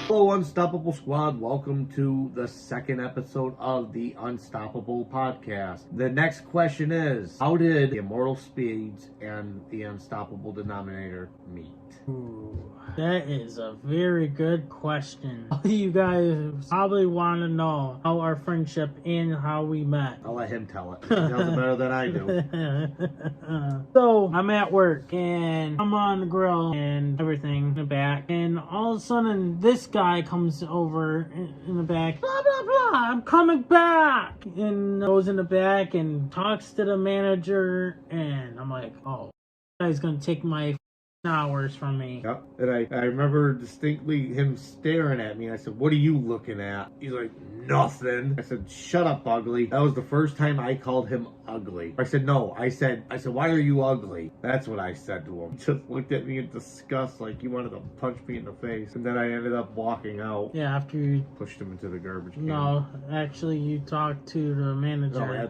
Hello, Unstoppable Squad. Welcome to the second episode of the Unstoppable Podcast. The next question is, how did the Immortal Spades and the Unstoppable Denominator meet? Ooh, that is a very good question. You guys probably want to know how our friendship and how we met. I'll let him tell it. He tells it better than I do. So, I'm at work and I'm on the grill and everything in the back. And all of a sudden, this guy comes over in the back. Blah, blah, blah. I'm coming back. And goes in the back and talks to the manager. And I'm like, oh, this guy's going to take my hours from me. Yep. And I remember distinctly him staring at me. I said, "What are you looking at?" He's like, "Nothing." I said, "Shut up, ugly." That was the first time I called him ugly. I said, "No." I said, "Why are you ugly?" That's what I said to him. He just looked at me in disgust, like he wanted to punch me in the face. And then I ended up walking out. Yeah, after you Pushed him into the garbage can. No, actually, you talked to the manager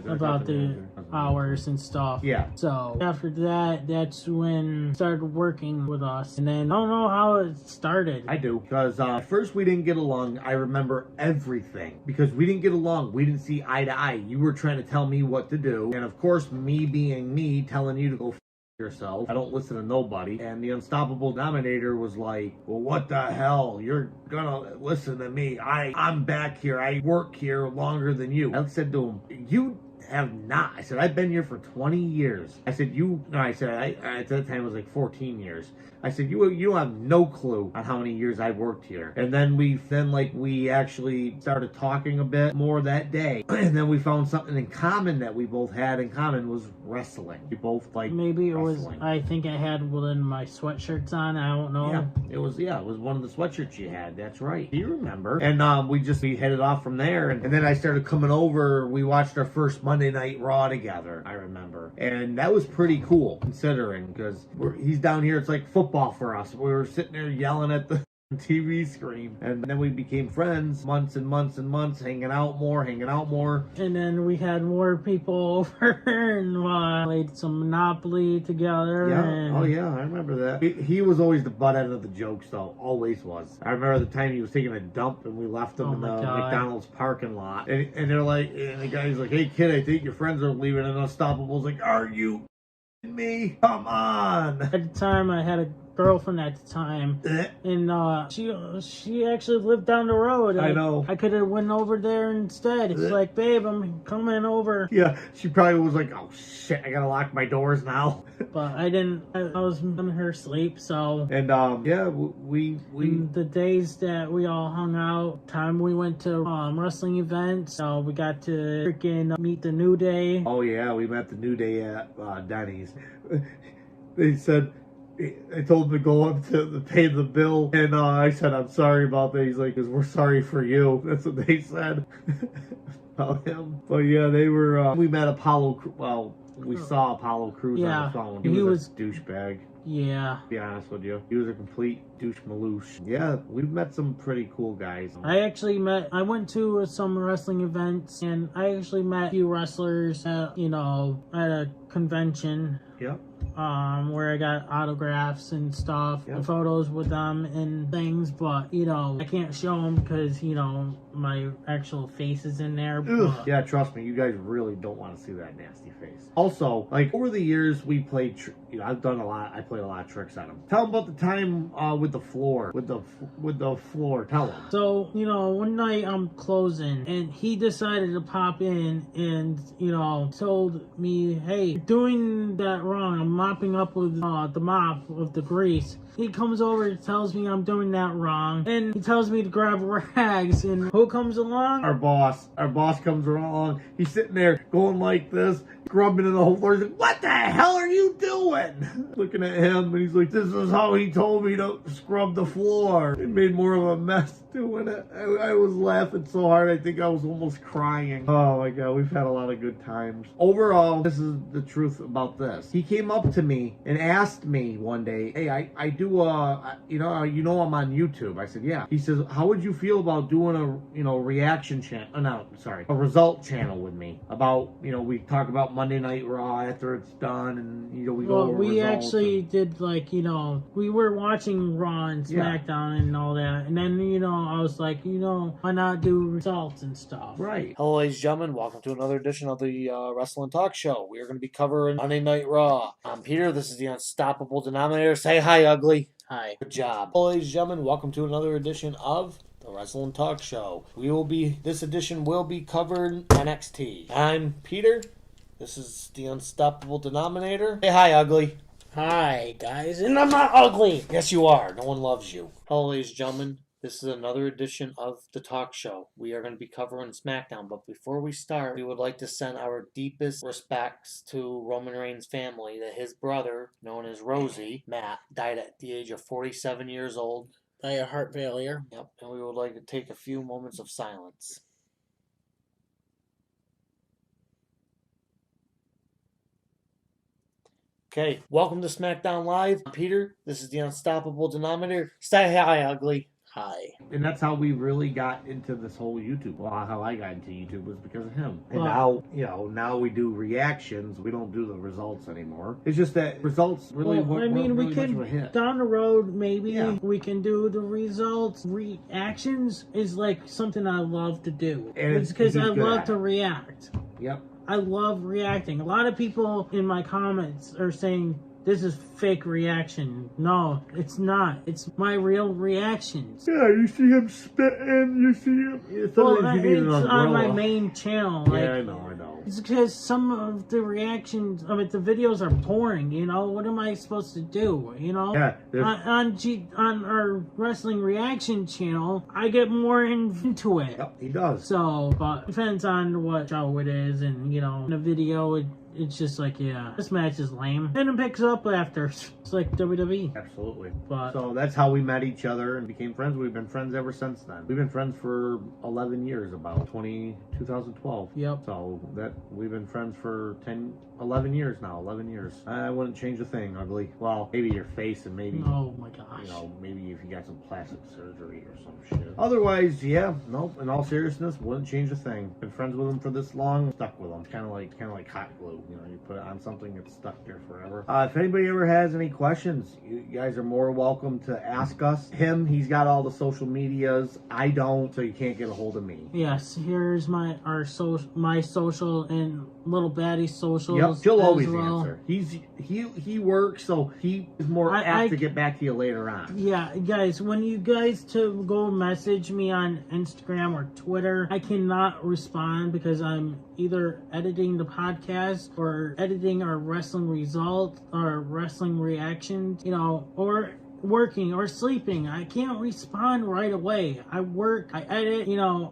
about the hours and stuff. Yeah. So after that, that's when he started working with us. And then I don't know how it started. I do, because at first we didn't get along. I remember everything because we didn't get along. We didn't see eye to eye. You were trying to tell me what to do, and of course, me being me, telling you to go yourself. I don't listen to nobody. And the Unstoppable Denominator was like, "Well, what the hell? You're gonna listen to me. I'm back here. I work here longer than you." I said to him, "You have not." I said, "I've been here for 20 years. I said, I at that time it was like 14 years. I said, you don't have no clue on how many years I've worked here." And then we actually started talking a bit more that day. And then we found something in common that we both had in common was wrestling. We both like maybe it wrestling. was, I think I had one of my sweatshirts on. I don't know. Yeah, it was one of the sweatshirts you had. That's right. Do you remember? And we headed off from there. And then I started coming over. We watched our first Monday Night Raw together, I remember. And that was pretty cool, considering, because he's down here. It's like football for us. We were sitting there yelling at the TV screen, and then we became friends, months and months and months, hanging out more. And then we had more people over and played some Monopoly together. Yeah. And Oh yeah, I remember that. He was always the butt end of the jokes, though. Always was. I remember the time he was taking a dump and we left him in the McDonald's parking lot, and they're like, and the guy's like, "Hey kid, I think your friends are leaving." And Unstoppable's like, "Are you me? Come on." At the time, I had a girlfriend at the time, and she actually lived down the road. I know. I could have went over there instead. It's like, "Babe, I'm coming over." Yeah, she probably was like, "Oh shit, I gotta lock my doors now." But I didn't. I was in her sleep, so. And yeah, we the days that we all hung out, time we went to wrestling events, so we got to freaking meet the New Day. Oh yeah, we met the New Day at Denny's. They said, I told him to go up to pay the bill, and I said, "I'm sorry about that." He's like, "'Cause we're sorry for you." That's what they said about him. But yeah, they were. We met Apollo. Well, we saw Apollo Crews on the phone. He was a douchebag. Yeah. To be honest with you, he was a complete douche maloosh. Yeah, we've met some pretty cool guys. I went to some wrestling events, and I actually met a few wrestlers at a convention. Yep. Where I got autographs and stuff, and photos with them and things, but I can't show them because my actual face is in there. Yeah, trust me, you guys really don't want to see that nasty face. Also, like over the years, we played. I've done a lot. I played a lot of tricks on him. Tell him about the time with the floor. With the floor. Tell him. So one night I'm closing, and he decided to pop in and told me, "Hey, you're doing that wrong. I'm mopping up with the mop with the grease." He comes over and tells me I'm doing that wrong, and he tells me to grab rags, and who comes along? Our boss comes along. He's sitting there going like this, grubbing in the whole floor. He's like, "What the hell are you doing?" Looking at him, and he's like, "This is how he told me to scrub the floor." It made more of a mess doing it. I was laughing so hard, I think I was almost crying. Oh my god, we've had a lot of good times. Overall, this is the truth about this. He came up to me and asked me one day, "Hey, I do I'm on YouTube." I said, "Yeah." He says, "How would you feel about doing a reaction channel? A result channel with me about we talk about Monday Night Raw after it's done, and we go over we results." actually did like, we were watching Raw and SmackDown and all that, and then, I was like, why not do results and stuff? Right. Hello, ladies and gentlemen. Welcome to another edition of the Wrestling Talk Show. We are going to be covering Monday Night Raw. I'm Peter. This is the Unstoppable Denominator. Say hi, ugly. Hi. Good job. Hello, ladies and gentlemen. Welcome to another edition of the Wrestling Talk Show. This edition will be covering NXT. I'm Peter. This is the Unstoppable Denominator. Say hi, ugly. Hi, guys. And I'm not ugly. Yes, you are. No one loves you. Hello, ladies and gentlemen. This is another edition of the talk show. We are going to be covering SmackDown, but before we start, we would like to send our deepest respects to Roman Reigns' family that his brother, known as Rosie, Matt, died at the age of 47 years old. By a heart failure. Yep, and we would like to take a few moments of silence. Okay, welcome to SmackDown Live. I'm Peter. This is the Unstoppable Denominator. Say hi, ugly. Hi. And that's how we really got into this whole YouTube. Well, how I got into YouTube was because of him. And now we do reactions. We don't do the results anymore. It's just that results really weren't we really could, much of a hit. Down the road, maybe we can do the results. Reactions is like something I love to do. And it's because I love to react. Yep. I love reacting. A lot of people in my comments are saying, this is fake reaction. No, it's not. It's my real reactions. Yeah, you see him spitting, you see him. It's on my main channel. Yeah, I know. It's because some of the reactions, the videos are boring, What am I supposed to do, Yeah. On our wrestling reaction channel, I get more into it. Yep, he does. So, but depends on what show it is, and, in a video, it's just like, this match is lame. And it picks up after. It's like WWE. Absolutely. But so that's how we met each other and became friends. We've been friends ever since then. We've been friends for 11 years, about 2012. Yep. So that we've been friends for 11 years now. 11 years. I wouldn't change a thing, ugly. Well, maybe your face and maybe, oh my gosh, maybe if you got some plastic surgery or some shit. Otherwise, nope. In all seriousness, wouldn't change a thing. Been friends with him for this long, stuck with him. Kind of like hot glue. You put it on something, it's stuck there forever. If anybody ever has any questions, you guys are more welcome to ask us. He's got all the social medias. I don't, so you can't get a hold of me. Yes, here's my social and Little Baddie's socials. Yep, she'll always answer. He works, so he is more apt to get back to you later on. Yeah, guys, when you guys to go message me on Instagram or Twitter, I cannot respond because I'm either editing the podcast or editing our wrestling results or wrestling reactions, or working or sleeping. I can't respond right away. I work, I edit,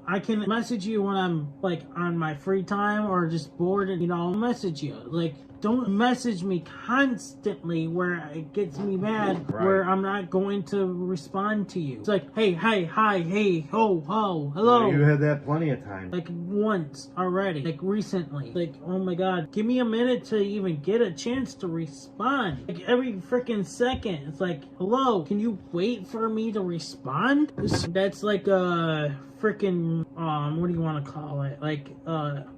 I can message you when I'm like on my free time or just bored and I'll message you. Don't message me constantly where it gets me mad, where I'm not going to respond to you. It's like, hey, hi, hey, ho, hello. Well, you had that plenty of time. Once already, recently. Oh my God, give me a minute to even get a chance to respond. Every freaking second, it's like, hello, can you wait for me to respond? That's like a freaking, what do you want to call it?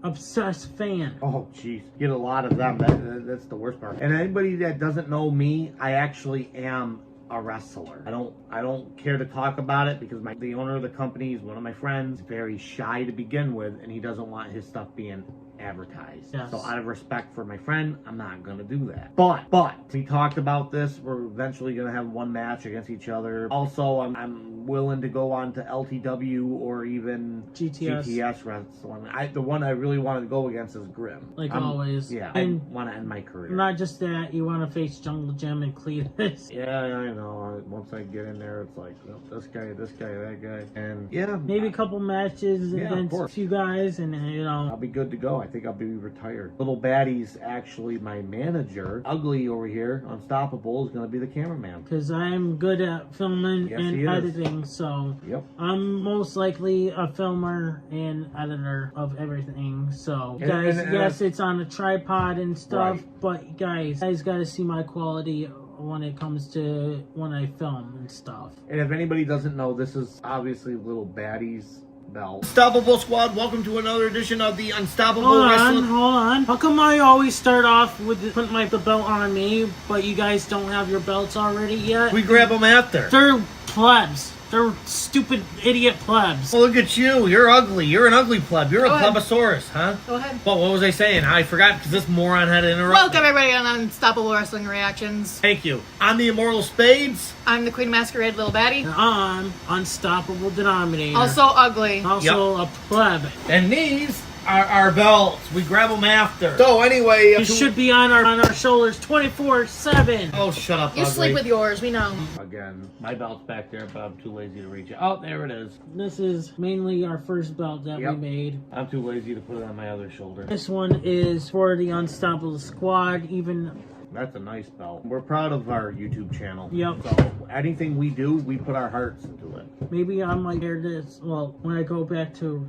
Obsessed fan. Oh, jeez. Get a lot of them. That's the worst part. And anybody that doesn't know me, I actually am a wrestler. I don't care to talk about it because the owner of the company is one of my friends. Very shy to begin with, and he doesn't want his stuff being advertised. Yes. So out of respect for my friend, I'm not gonna do that. But we talked about this. We're eventually gonna have one match against each other. Also, I'm willing to go on to LTW or even GTS wrestling. The one I really wanted to go against is Grimm. Always. Yeah, and I want to end my career. Not just that, you want to face Jungle Gym and Cletus. Yeah, I know. Once I get in there, it's like, this guy, that guy. And maybe a couple matches against a few guys, and I'll be good to go. I think I'll be retired. Little Baddie's actually my manager. Ugly over here, Unstoppable, is going to be the cameraman. Because I'm good at filming and editing, so I'm most likely a filmer and editor of everything. So, guys, yes, it's on a tripod and stuff, but guys got to see my quality when it comes to when I film and stuff. And if anybody doesn't know, this is obviously Little Baddie's belt. Unstoppable Squad, welcome to another edition of the Unstoppable Hold Wrestling. on. How come I always start off with putting the belt on me, but you guys don't have your belts already yet? We grab them after. They're plebs. They're stupid idiot plebs. Well, look at you. You're ugly. You're an ugly pleb. You're a plebosaurus, huh? Go ahead. Well, what was I saying? I forgot because this moron had to interrupt. Welcome everybody on Unstoppable Wrestling Reactions. Thank you. I'm the Immortal Spades. I'm the Queen Masquerade Little Baddie. And I'm Unstoppable Denominator. Also ugly. Also a pleb. And these are our belts. We grab them after. So anyway, You should be on our shoulders 24/7. Oh, shut up, You ugly. sleep with yours, we know. Again, my belt's back there, but I'm too lazy to reach it. Oh, there it is. This is mainly our first belt that we made. I'm too lazy to put it on my other shoulder. This one is for the Unstoppable Squad. That's a nice belt. We're proud of our YouTube channel. Yep. So anything we do, we put our hearts into it. Maybe I might wear this. Well, when I go back to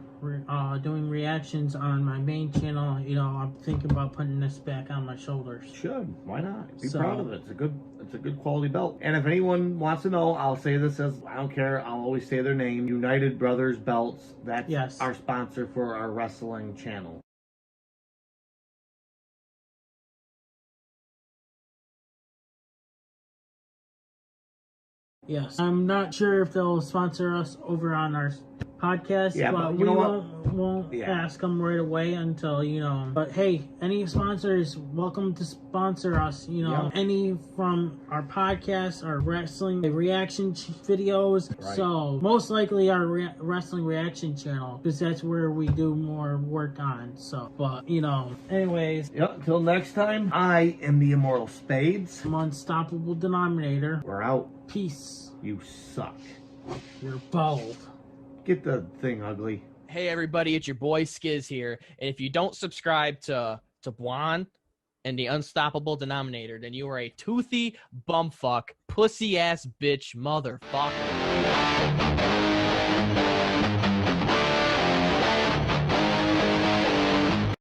doing reactions on my main channel, I'm thinking about putting this back on my shoulders. Should. Why not? Be proud of it. It's a good quality belt. And if anyone wants to know, I'll say this as I don't care. I'll always say their name. United Brothers Belts. That's our sponsor for our wrestling channel. Yes. I'm not sure if they'll sponsor us over on our podcast, but we won't ask them right away until, But hey, any sponsors, welcome to sponsor us, any from our podcast, our wrestling reaction videos. Right. So most likely our wrestling reaction channel, because that's where we do more work on. So, but, anyways. Yep, until next time, I am the Immortal Spades. I'm Unstoppable Denominator. We're out. Peace. You suck. You're bald. Get the thing, ugly. Hey everybody, it's your boy Skiz here, and if you don't subscribe to Juan and the Unstoppable Denominator, then you are a toothy bumfuck, pussy ass bitch motherfucker.